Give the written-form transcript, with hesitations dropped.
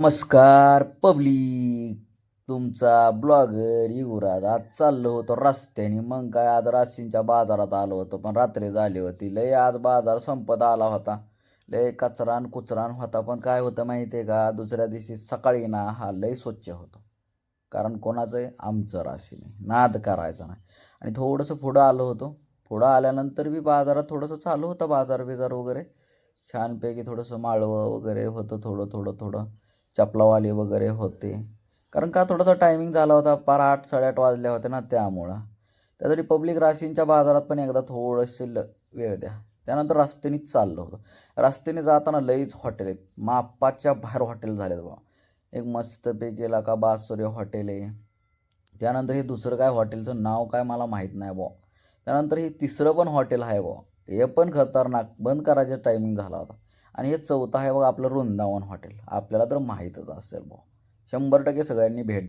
नमस्कार पब्लिक. तुमचा ब्लॉगर युवराज आज चाललो होतो रस्त्याने. मग काय आज राशींच्या बाजारात आलो होतो, पण रात्री झाली होती लय. आज बाजार संपत आला होता. लय कचरान कुचरान होता. पण काय होतं माहिती आहे का, दुसऱ्या दिवशी सकाळी ना हा लय स्वच्छ होतो. कारण कोणाचं आहे, आमचं राशी नाही, नाद करायचा नाही. आणि थोडंसं पुढं आलो होतो. पुढं आल्यानंतर बी बाजारात थोडंसं चालू होतं, बाजार बिजार वगैरे छानपैकी. थोडंसं माळवं वगैरे होतं, थोडं थोडं थोडं चपलावाले वगैरे होते. कारण का थोडासा टायमिंग झाला होता, पार 8 8:30 वाजल्या होत्या ना, त्यामुळं. त्यासाठी पब्लिक राशींच्या बाजारात पण एकदा थोडंसं वेळ द्या. त्यानंतर रस्त्यानेच चाललो होतो. रस्त्याने जाताना लईच हॉटेल आहेत, मापाच्या बाहेर हॉटेल झालेत बा. एक मस्तपैकी का बासुरी हॉटेल आहे. त्यानंतर हे दुसरं काय हॉटेलचं नाव काय मला माहीत नाही बुवा. त्यानंतर हे तिसरं पण हॉटेल आहे बुवा, हे पण खतरनाक, बंद करायचा टायमिंग झाला होता. आणि हे चौथं आहे बघा आपलं वृंदावन हॉटेल, आपल्याला तर माहीतच असेल बुवा. 100% सगळ्यांनी भेट